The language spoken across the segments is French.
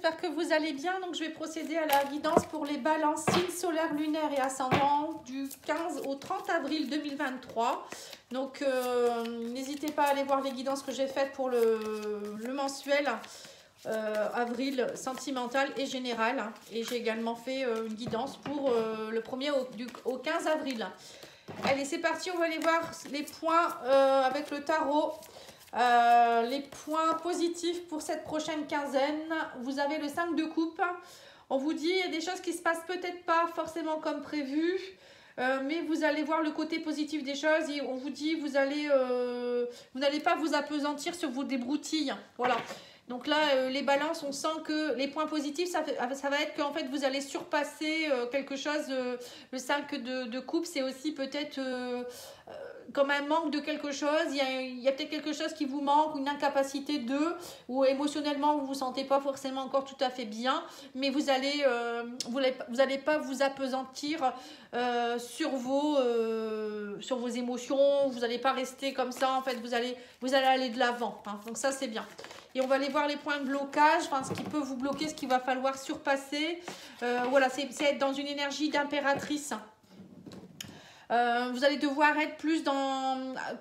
j'espère que vous allez bien. Donc je vais procéder à la guidance pour les balances signes solaires, lunaires et ascendants du 15 au 30 avril 2023. Donc n'hésitez pas à aller voir les guidances que j'ai faites pour le mensuel avril sentimental et général. Et j'ai également fait une guidance pour le 1er au 15 avril. Allez, c'est parti, on va aller voir les points avec le tarot. Les points positifs pour cette prochaine quinzaine. Vous avez le 5 de coupe. On vous dit il y a des choses qui se passent peut-être pas forcément comme prévu, mais vous allez voir le côté positif des choses. Et on vous dit vous n'allez pas vous appesantir sur vos débroutilles. Voilà. Donc là, les balances, on sent que les points positifs, ça va être qu'en fait, vous allez surpasser quelque chose. Le 5 de coupe, c'est aussi peut-être comme un manque de quelque chose. Il y a peut-être quelque chose qui vous manque, une incapacité ou émotionnellement, vous ne vous sentez pas forcément encore tout à fait bien. Mais vous allez pas vous appesantir sur vos émotions. Vous n'allez pas rester comme ça. En fait, vous allez aller de l'avant. Hein. Donc ça, c'est bien. Et on va aller voir les points de blocage, enfin ce qui peut vous bloquer, ce qu'il va falloir surpasser. Voilà, c'est être dans une énergie d'impératrice. Vous allez devoir être plus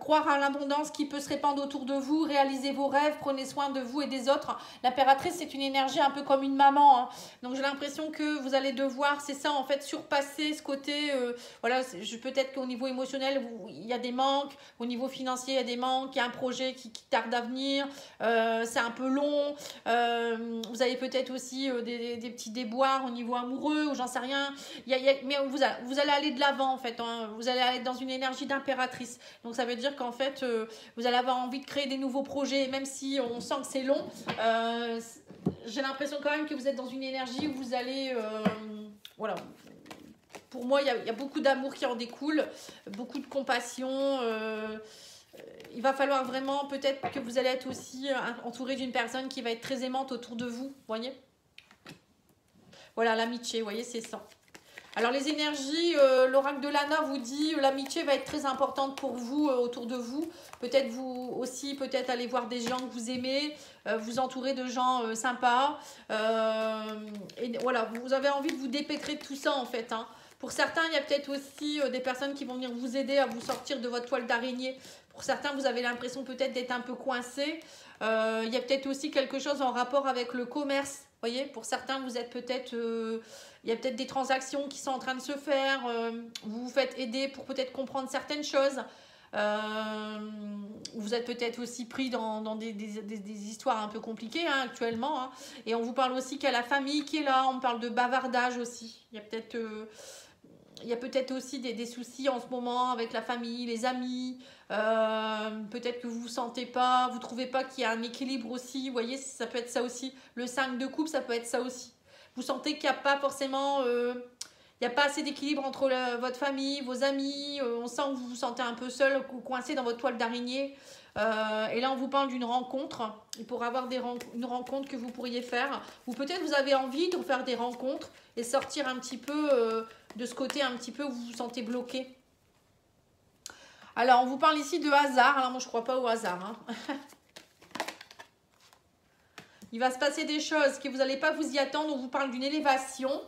croire à l'abondance qui peut se répandre autour de vous, réaliser vos rêves, prenez soin de vous et des autres. L'impératrice, c'est une énergie un peu comme une maman. Hein. Donc j'ai l'impression que vous allez devoir, c'est ça en fait, surpasser ce côté. Voilà, peut-être qu'au niveau émotionnel, il y a des manques. Au niveau financier, il y a des manques. Il y a un projet qui tarde à venir. C'est un peu long. Vous avez peut-être aussi des petits déboires au niveau amoureux ou j'en sais rien. Mais vous allez aller de l'avant en fait. Hein. Vous allez être dans une énergie d'impératrice. Donc ça veut dire qu'en fait, vous allez avoir envie de créer des nouveaux projets, même si on sent que c'est long. J'ai l'impression quand même que vous êtes dans une énergie où vous allez... voilà. Pour moi, il y a beaucoup d'amour qui en découle, beaucoup de compassion. Il va falloir vraiment, peut-être que vous allez être aussi entouré d'une personne qui va être très aimante autour de vous. Vous voyez ? Voilà, l'amitié, vous voyez, c'est ça. Alors les énergies, l'oracle de Lana vous dit l'amitié va être très importante pour vous, autour de vous. Peut-être vous aussi, peut-être aller voir des gens que vous aimez, vous entourer de gens sympas. Et voilà, vous avez envie de vous dépêtrer de tout ça en fait. Hein. Pour certains, il y a peut-être aussi des personnes qui vont venir vous aider à vous sortir de votre toile d'araignée. Pour certains, vous avez l'impression peut-être d'être un peu coincé. Il y a peut-être aussi quelque chose en rapport avec le commerce. Vous voyez, pour certains, vous êtes peut-être... il y a peut-être des transactions qui sont en train de se faire. Vous vous faites aider pour peut-être comprendre certaines choses. Vous êtes peut-être aussi pris dans des histoires un peu compliquées hein, actuellement. Hein. Et on vous parle aussi qu'il y a la famille qui est là. On parle de bavardage aussi. Il y a peut-être aussi des soucis en ce moment avec la famille, les amis. Peut-être que vous ne vous sentez pas, vous ne trouvez pas qu'il y a un équilibre aussi. Vous voyez, ça peut être ça aussi. Le 5 de coupe, ça peut être ça aussi. Vous sentez qu'il n'y a pas forcément... il n'y a pas assez d'équilibre entre votre famille, vos amis. On sent que vous vous sentez un peu seul ou coincé dans votre toile d'araignée. Et là, on vous parle d'une rencontre. Il pourrait y avoir une rencontre que vous pourriez faire. Ou peut-être vous avez envie de faire des rencontres et sortir un petit peu de ce côté un petit peu où vous vous sentez bloqué. Alors, on vous parle ici de hasard. Alors, moi, je ne crois pas au hasard. Hein. Il va se passer des choses que vous n'allez pas vous y attendre. On vous parle d'une élévation.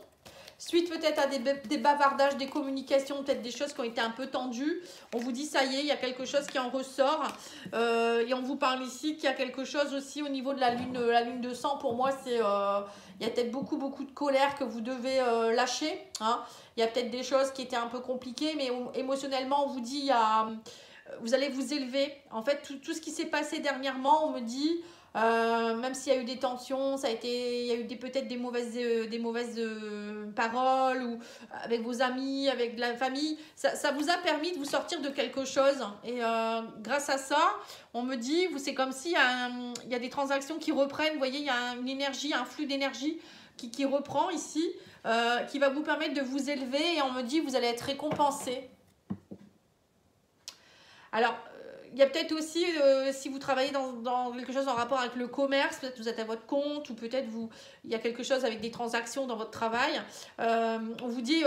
Suite peut-être à des bavardages, des communications, peut-être des choses qui ont été un peu tendues. On vous dit ça y est, il y a quelque chose qui en ressort. Et on vous parle ici qu'il y a quelque chose aussi au niveau de la lune de sang. Pour moi, il y a peut-être beaucoup de colère que vous devez lâcher. Hein. Il y a peut-être des choses qui étaient un peu compliquées, mais émotionnellement, on vous dit, vous allez vous élever. En fait, tout ce qui s'est passé dernièrement, on me dit... même s'il y a eu des tensions, il y a eu peut-être des mauvaises paroles ou avec vos amis, avec la famille, ça vous a permis de vous sortir de quelque chose. Et grâce à ça, on me dit, c'est comme si il y a des transactions qui reprennent. Vous voyez, il y a une énergie, un flux d'énergie qui reprend ici, qui va vous permettre de vous élever. Et on me dit, vous allez être récompensé. Alors, il y a peut-être aussi, si vous travaillez dans quelque chose en rapport avec le commerce, peut-être vous êtes à votre compte ou peut-être il y a quelque chose avec des transactions dans votre travail. On vous dit,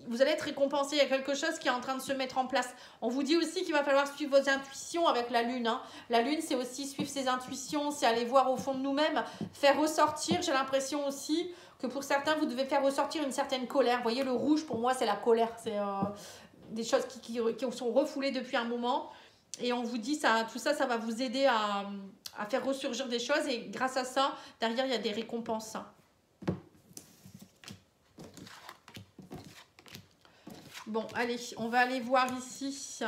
vous allez être récompensé, il y a quelque chose qui est en train de se mettre en place. On vous dit aussi qu'il va falloir suivre vos intuitions avec la lune. Hein. La lune, c'est aussi suivre ses intuitions, c'est aller voir au fond de nous-mêmes, faire ressortir, j'ai l'impression aussi que pour certains, vous devez faire ressortir une certaine colère. Vous voyez, le rouge, pour moi, c'est la colère. C'est des choses qui sont refoulées depuis un moment. Et on vous dit, tout ça, ça va vous aider à faire ressurgir des choses. Et grâce à ça, derrière, il y a des récompenses. Bon, allez, on va aller voir ici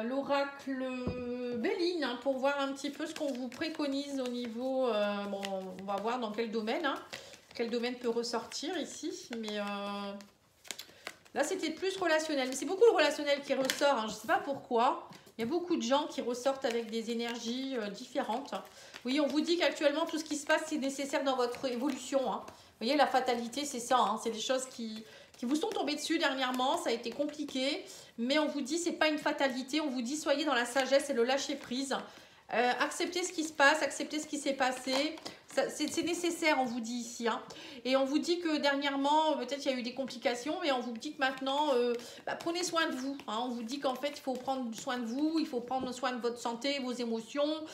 l'oracle Béline, hein, pour voir un petit peu ce qu'on vous préconise au niveau... bon, on va voir dans quel domaine, hein, quel domaine peut ressortir ici. Mais là, c'était plus relationnel. Mais c'est beaucoup le relationnel qui ressort, hein, je ne sais pas pourquoi. Il y a beaucoup de gens qui ressortent avec des énergies différentes. Oui, on vous dit qu'actuellement, tout ce qui se passe, c'est nécessaire dans votre évolution. Hein. Vous voyez, la fatalité, c'est ça. Hein, c'est des choses qui vous sont tombées dessus dernièrement. Ça a été compliqué. Mais on vous dit, c'est pas une fatalité. On vous dit, soyez dans la sagesse et le lâcher-prise. Acceptez ce qui se passe, acceptez ce qui s'est passé. C'est nécessaire, on vous dit ici. Hein. Et on vous dit que dernièrement, peut-être il y a eu des complications, mais on vous dit que maintenant, prenez soin de vous. Hein. On vous dit qu'en fait, il faut prendre soin de vous, il faut prendre soin de votre santé, vos émotions.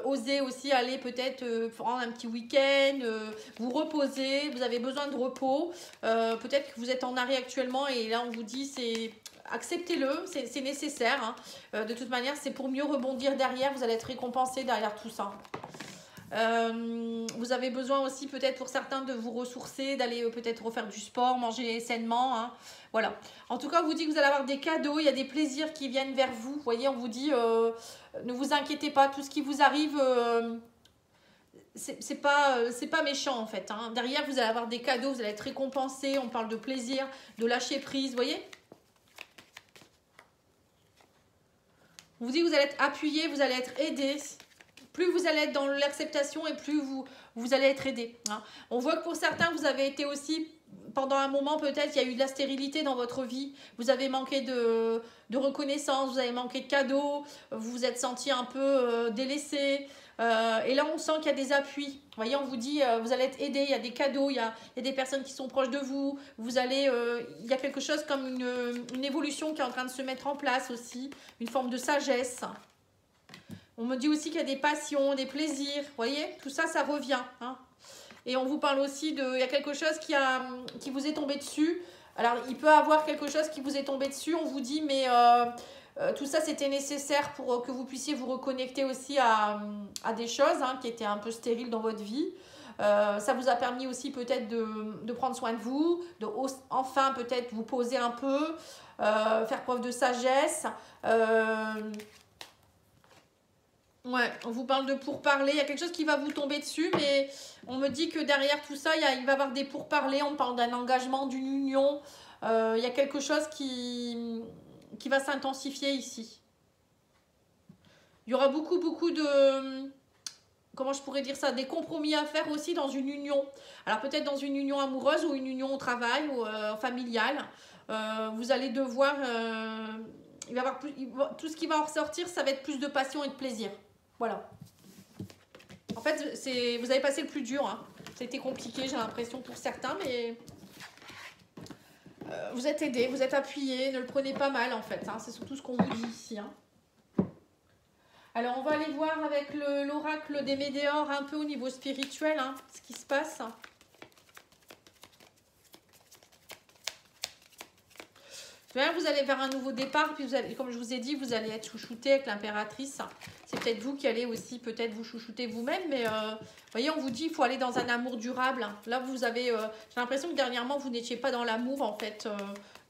Osez aussi aller peut-être prendre un petit week-end, vous reposer. Vous avez besoin de repos. Peut-être que vous êtes en arrêt actuellement et là, on vous dit, c'est... Acceptez-le, c'est nécessaire. Hein. De toute manière, c'est pour mieux rebondir derrière. Vous allez être récompensé derrière tout ça. Vous avez besoin aussi peut-être pour certains de vous ressourcer, d'aller peut-être refaire du sport, manger sainement. Hein. Voilà. En tout cas, on vous dit que vous allez avoir des cadeaux, il y a des plaisirs qui viennent vers vous. Vous voyez, on vous dit, ne vous inquiétez pas, tout ce qui vous arrive... c'est pas méchant en fait. Hein. Derrière, vous allez avoir des cadeaux, vous allez être récompensé. On parle de plaisir, de lâcher prise, vous voyez. On vous dit que vous allez être appuyé, vous allez être aidé. Plus vous allez être dans l'acceptation et plus vous allez être aidé. Hein. On voit que pour certains, vous avez été aussi, pendant un moment peut-être, il y a eu de la stérilité dans votre vie. Vous avez manqué de reconnaissance, vous avez manqué de cadeaux, vous vous êtes senti un peu délaissé. Et là, on sent qu'il y a des appuis. Vous voyez, on vous dit, vous allez être aidé, il y a des cadeaux, il y a des personnes qui sont proches de vous. Vous allez, il y a quelque chose comme une évolution qui est en train de se mettre en place aussi, une forme de sagesse. On me dit aussi qu'il y a des passions, des plaisirs. Vous voyez, tout ça, ça revient. Hein. Et on vous parle aussi de, il y a quelque chose qui vous est tombé dessus. Alors, il peut y avoir quelque chose qui vous est tombé dessus. On vous dit, mais... tout ça, c'était nécessaire pour que vous puissiez vous reconnecter aussi à des choses qui étaient un peu stériles dans votre vie. Ça vous a permis aussi peut-être de prendre soin de vous, de enfin peut-être vous poser un peu, faire preuve de sagesse. Ouais, on vous parle de pourparlers. Il y a quelque chose qui va vous tomber dessus, mais on me dit que derrière tout ça, il va y avoir des pourparlers. On parle d'un engagement, d'une union. Il y a quelque chose qui va s'intensifier ici. Il y aura beaucoup de... Comment je pourrais dire ça? Des compromis à faire aussi dans une union. Alors peut-être dans une union amoureuse ou une union au travail ou familiale. Vous allez devoir... il va y avoir tout ce qui va en ressortir, ça va être plus de passion et de plaisir. Voilà. En fait, vous avez passé le plus dur. Hein. C'était compliqué, j'ai l'impression, pour certains, mais... vous êtes aidé, vous êtes appuyé, ne le prenez pas mal en fait, hein, c'est surtout ce qu'on vous dit ici. Hein. Alors on va aller voir avec l'oracle des Médéors un peu au niveau spirituel, hein, ce qui se passe. Vous allez vers un nouveau départ, puis vous allez, comme je vous ai dit, vous allez être chouchouté avec l'impératrice. C'est peut-être vous qui allez aussi peut-être vous chouchouter vous-même, mais vous voyez, on vous dit qu'il faut aller dans un amour durable. Là, vous avez, j'ai l'impression que dernièrement, vous n'étiez pas dans l'amour, en fait.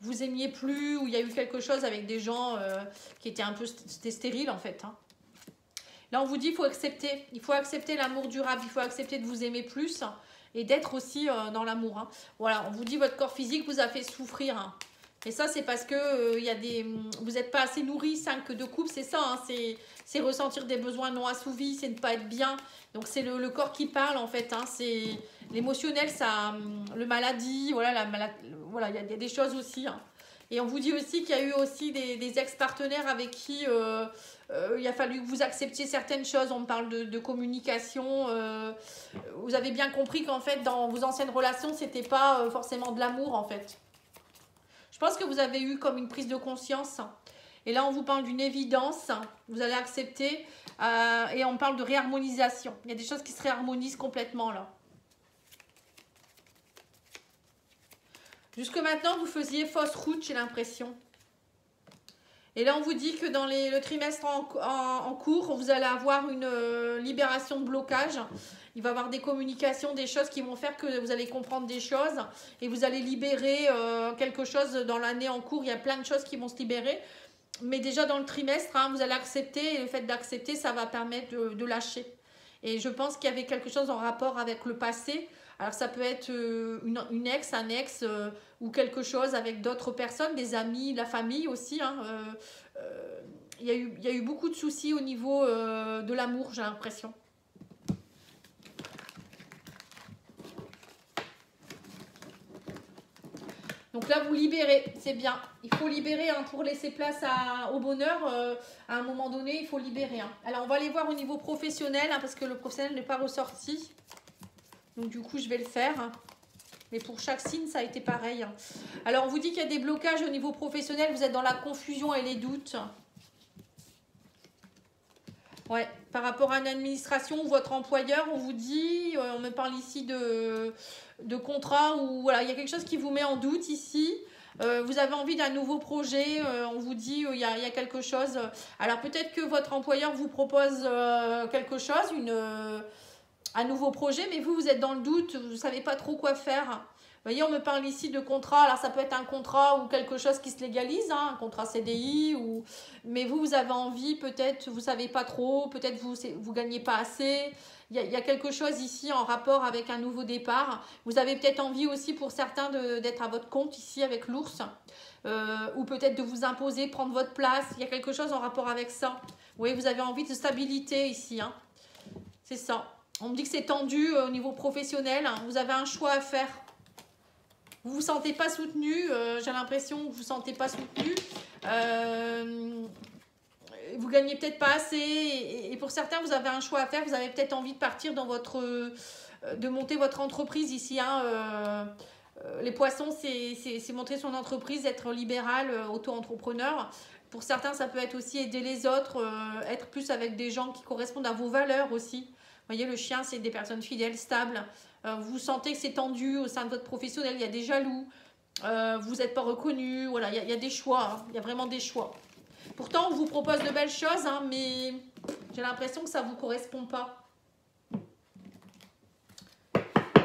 Vous aimiez plus, ou il y a eu quelque chose avec des gens qui étaient un peu stériles, en fait. Hein. Là, on vous dit qu'il faut accepter. Il faut accepter l'amour durable, il faut accepter de vous aimer plus et d'être aussi dans l'amour. Hein. Voilà, on vous dit votre corps physique vous a fait souffrir. Hein. Et ça, c'est parce que vous n'êtes pas assez nourri, 5 de couple, c'est ça. Hein, c'est ressentir des besoins non assouvis, c'est ne pas être bien. Donc, c'est le corps qui parle, en fait. Hein, c'est l'émotionnel, ça, le maladie, voilà, voilà, il y a des choses aussi. Hein. Et on vous dit aussi qu'il y a eu aussi des ex-partenaires avec qui il a fallu que vous acceptiez certaines choses. On me parle de communication. Vous avez bien compris qu'en fait, dans vos anciennes relations, c'était pas forcément de l'amour, en fait. Je pense que vous avez eu comme une prise de conscience. Et là, on vous parle d'une évidence. Vous allez accepter. Et on parle de réharmonisation. Il y a des choses qui se réharmonisent complètement, là. Jusque maintenant, vous faisiez fausse route, j'ai l'impression. Et là, on vous dit que dans le trimestre en cours, vous allez avoir une libération de blocage. Il va y avoir des communications, des choses qui vont faire que vous allez comprendre des choses. Et vous allez libérer quelque chose dans l'année en cours. Il y a plein de choses qui vont se libérer. Mais déjà dans le trimestre, hein, vous allez accepter. Et le fait d'accepter, ça va permettre de lâcher. Et je pense qu'il y avait quelque chose en rapport avec le passé. Alors ça peut être une ex, un ex ou quelque chose avec d'autres personnes, des amis, la famille aussi. Hein, il y a eu beaucoup de soucis au niveau de l'amour, j'ai l'impression. Donc là, vous libérez, c'est bien. Il faut libérer hein, pour laisser place au bonheur. À un moment donné, il faut libérer. Hein. Alors, on va aller voir au niveau professionnel, hein, parce que le professionnel n'est pas ressorti. Donc du coup, je vais le faire. Mais pour chaque signe, ça a été pareil. Alors, on vous dit qu'il y a des blocages au niveau professionnel. Vous êtes dans la confusion et les doutes. Ouais, par rapport à une administration ou votre employeur, on vous dit, on me parle ici de contrat ou voilà, il y a quelque chose qui vous met en doute ici. Vous avez envie d'un nouveau projet, on vous dit il y a quelque chose. Alors peut-être que votre employeur vous propose quelque chose, un nouveau projet, mais vous êtes dans le doute, vous ne savez pas trop quoi faire. Vous voyez, on me parle ici de contrat. Alors, ça peut être un contrat ou quelque chose qui se légalise, hein, un contrat CDI. Mais vous avez envie, peut-être, vous ne savez pas trop, peut-être vous ne gagnez pas assez. Il y a quelque chose ici en rapport avec un nouveau départ. Vous avez peut-être envie aussi pour certains d'être à votre compte ici avec l'ours. Ou peut-être de vous imposer, prendre votre place. Il y a quelque chose en rapport avec ça. Oui, vous avez envie de stabilité ici. Hein. C'est ça. On me dit que c'est tendu au niveau professionnel. Hein. Vous avez un choix à faire. Vous ne vous sentez pas soutenu. J'ai l'impression que vous ne vous sentez pas soutenu. Vous ne gagnez peut-être pas assez. Et pour certains, vous avez un choix à faire. Vous avez peut-être envie de partir dans de monter votre entreprise ici. Hein. Les poissons, c'est montrer son entreprise, être libéral, auto-entrepreneur. Pour certains, ça peut être aussi aider les autres, être plus avec des gens qui correspondent à vos valeurs aussi. Vous voyez, le chien, c'est des personnes fidèles, stables. Vous sentez que c'est tendu au sein de votre professionnel, il y a des jaloux, vous n'êtes pas reconnu, voilà, il y a des choix, hein, il y a vraiment des choix. Pourtant, on vous propose de belles choses, hein, mais j'ai l'impression que ça ne vous correspond pas.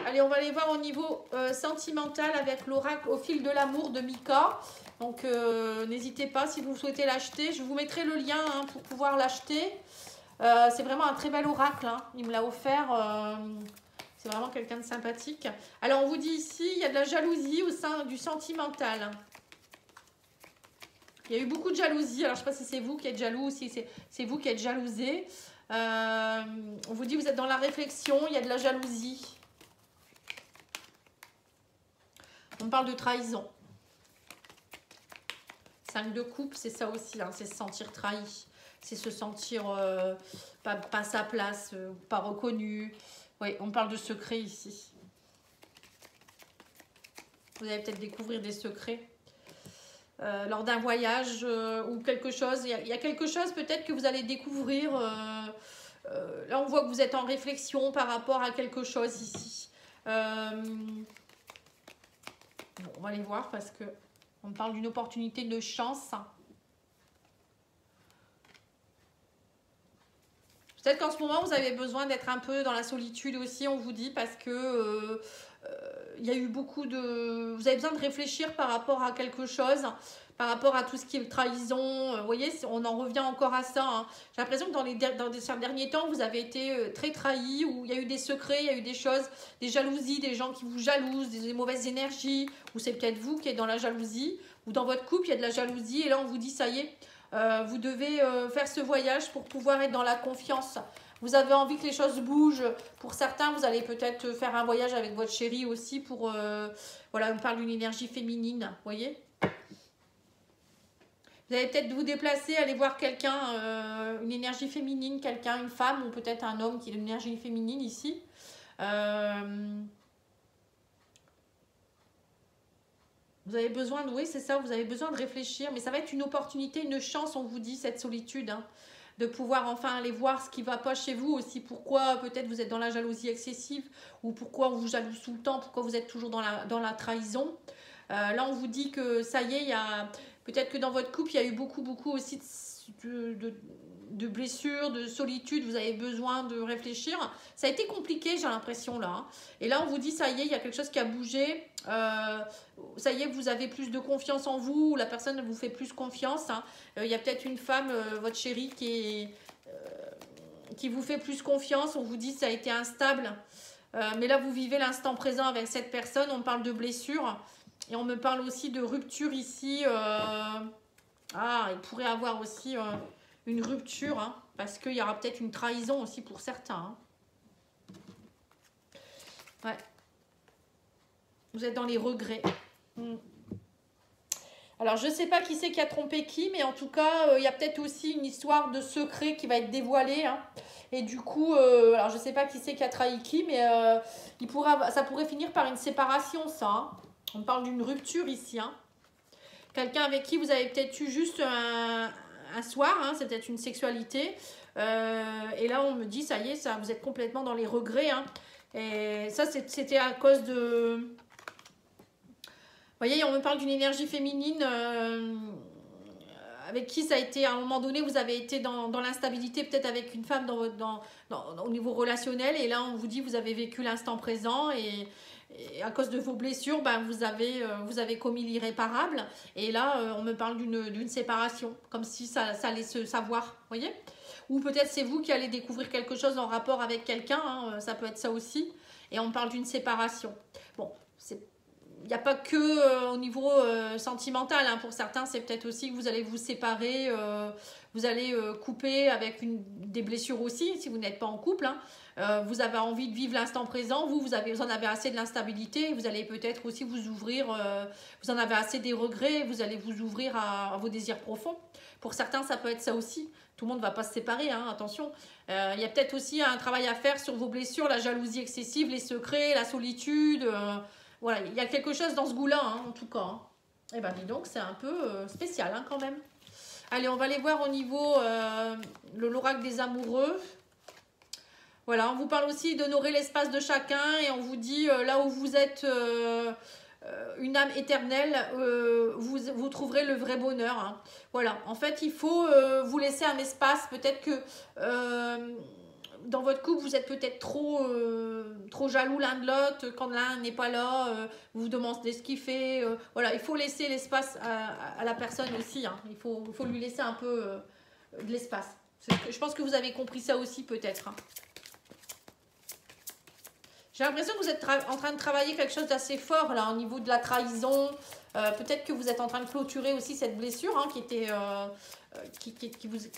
Allez, on va aller voir au niveau sentimental avec l'oracle au fil de l'amour de Mika. Donc, n'hésitez pas si vous souhaitez l'acheter. Je vous mettrai le lien hein, pour pouvoir l'acheter. C'est vraiment un très bel oracle. Hein. Il me l'a offert. C'est vraiment quelqu'un de sympathique. Alors, on vous dit ici, il y a de la jalousie au sein du sentimental. Il y a eu beaucoup de jalousie. Alors, je ne sais pas si c'est vous qui êtes jaloux ou si c'est vous qui êtes jalousé. On vous dit, vous êtes dans la réflexion. Il y a de la jalousie. On parle de trahison. 5 de coupe, c'est ça aussi. Hein, c'est se sentir trahi. C'est se sentir pas à sa place, pas reconnu. Oui, on parle de secrets ici. Vous allez peut-être découvrir des secrets lors d'un voyage ou quelque chose. Il y a quelque chose peut-être que vous allez découvrir. Là, on voit que vous êtes en réflexion par rapport à quelque chose ici. Bon, on va aller voir parce que on parle d'une opportunité de chance. Peut-être qu'en ce moment, vous avez besoin d'être un peu dans la solitude aussi, on vous dit, parce que il y a eu beaucoup de... Vous avez besoin de réfléchir par rapport à quelque chose, par rapport à tout ce qui est trahison. Vous voyez, on en revient encore à ça. Hein. J'ai l'impression que dans ces derniers temps, vous avez été très trahi, où il y a eu des secrets, il y a eu des choses, des jalousies, des gens qui vous jalousent, des mauvaises énergies, ou c'est peut-être vous qui êtes dans la jalousie, ou dans votre couple, il y a de la jalousie, et là, on vous dit, ça y est, vous devez faire ce voyage pour pouvoir être dans la confiance. Vous avez envie que les choses bougent. Pour certains, vous allez peut-être faire un voyage avec votre chéri aussi pour... voilà, on parle d'une énergie féminine, vous voyez. Vous allez peut-être vous déplacer, aller voir quelqu'un, une énergie féminine, quelqu'un, une femme, ou peut-être un homme qui a une énergie féminine ici. Vous avez besoin de, oui c'est ça, vous avez besoin de réfléchir, mais ça va être une opportunité, une chance, on vous dit, cette solitude, hein, de pouvoir enfin aller voir ce qui ne va pas chez vous aussi, pourquoi peut-être vous êtes dans la jalousie excessive, ou pourquoi on vous jalouse tout le temps, pourquoi vous êtes toujours dans la trahison. Là on vous dit que ça y est, il y a peut-être que dans votre couple, il y a eu beaucoup aussi de blessures, de solitude, vous avez besoin de réfléchir. Ça a été compliqué, j'ai l'impression là. Hein. Et là, on vous dit, ça y est, il y a quelque chose qui a bougé. Ça y est, vous avez plus de confiance en vous, la personne vous fait plus confiance. Hein. Il y a peut-être une femme, votre chérie, qui vous fait plus confiance. On vous dit, ça a été instable. Mais là, vous vivez l'instant présent avec cette personne. On parle de blessures. Et on me parle aussi de rupture ici. Il pourrait avoir aussi... une rupture, hein, parce qu'il y aura peut-être une trahison aussi pour certains. Hein. Ouais. Vous êtes dans les regrets. Alors, je ne sais pas qui c'est qui a trompé qui, mais en tout cas, il y a peut-être aussi une histoire de secret qui va être dévoilée. Hein. Et du coup, alors je ne sais pas qui c'est qui a trahi qui, mais ça pourrait finir par une séparation, ça. Hein. On parle d'une rupture ici. Hein. Quelqu'un avec qui vous avez peut-être eu juste un soir, hein, c'est peut-être une sexualité. Et là, on me dit, ça y est, ça, vous êtes complètement dans les regrets. Hein. Et ça, c'était à cause de... Vous voyez, on me parle d'une énergie féminine avec qui ça a été, à un moment donné, vous avez été dans l'instabilité, peut-être avec une femme au niveau relationnel. Et là, on vous dit, vous avez vécu l'instant présent et à cause de vos blessures, ben, vous avez commis l'irréparable. Et là, on me parle d'une séparation, comme si ça allait se savoir, vous voyez. Ou peut-être c'est vous qui allez découvrir quelque chose en rapport avec quelqu'un, hein, ça peut être ça aussi. Et on parle d'une séparation. Bon, il n'y a pas que au niveau sentimental, hein. Pour certains, c'est peut-être aussi que vous allez vous séparer, vous allez couper avec des blessures aussi, si vous n'êtes pas en couple. Hein. Vous avez envie de vivre l'instant présent, vous en avez assez de l'instabilité, vous allez peut-être aussi vous ouvrir, vous en avez assez des regrets, vous allez vous ouvrir à vos désirs profonds. Pour certains, ça peut être ça aussi. Tout le monde ne va pas se séparer, hein, attention. Il y a peut-être aussi un travail à faire sur vos blessures, la jalousie excessive, les secrets, la solitude. Voilà, il y a quelque chose dans ce goût-là, hein, en tout cas. Hein. Eh bien, dis donc, c'est un peu spécial, hein, quand même. Allez, on va aller voir au niveau l'oracle des amoureux. Voilà, on vous parle aussi d'honorer l'espace de chacun et on vous dit, là où vous êtes une âme éternelle, vous trouverez le vrai bonheur. Hein. Voilà, en fait, il faut vous laisser un espace. Peut-être que dans votre couple, vous êtes peut-être trop jaloux l'un de l'autre. Quand l'un n'est pas là, vous vous demandez ce qu'il fait. Voilà, il faut laisser l'espace à la personne aussi. Hein. Il faut lui laisser un peu de l'espace. Je pense que vous avez compris ça aussi peut-être. Hein. J'ai l'impression que vous êtes en train de travailler quelque chose d'assez fort là au niveau de la trahison. Peut-être que vous êtes en train de clôturer aussi cette blessure hein, qui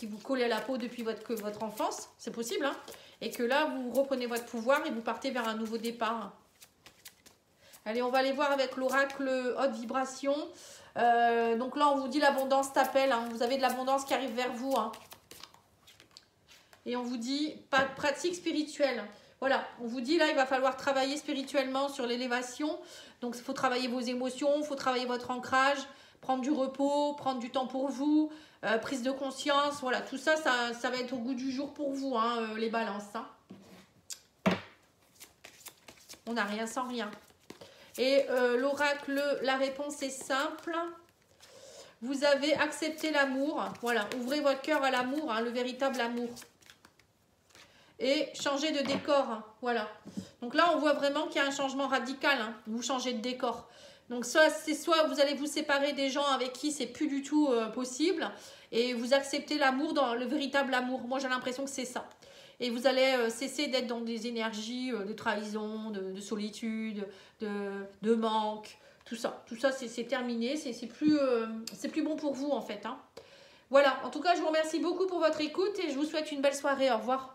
vous collait à la peau depuis votre enfance. C'est possible. Hein, et que là, vous reprenez votre pouvoir et vous partez vers un nouveau départ. Allez, on va aller voir avec l'oracle haute vibration. Donc là, on vous dit l'abondance t'appelle. Hein, vous avez de l'abondance qui arrive vers vous. Hein. Et on vous dit pas de pratique spirituelle. Voilà, on vous dit là, il va falloir travailler spirituellement sur l'élévation. Donc, il faut travailler vos émotions, il faut travailler votre ancrage, prendre du repos, prendre du temps pour vous, prise de conscience. Voilà, tout ça, ça va être au goût du jour pour vous, hein, les balances. Hein. On n'a rien sans rien. Et l'oracle, la réponse est simple. Vous avez accepté l'amour. Voilà, ouvrez votre cœur à l'amour, hein, le véritable amour. Et changer de décor, hein, voilà. Donc là, on voit vraiment qu'il y a un changement radical, hein, vous changez de décor. Donc soit vous allez vous séparer des gens avec qui c'est plus du tout possible et vous acceptez l'amour, dans le véritable amour. Moi, j'ai l'impression que c'est ça. Et vous allez cesser d'être dans des énergies de trahison, de solitude, de manque, tout ça. Tout ça, c'est terminé, c'est plus bon pour vous en fait. Hein. Voilà, en tout cas, je vous remercie beaucoup pour votre écoute et je vous souhaite une belle soirée. Au revoir.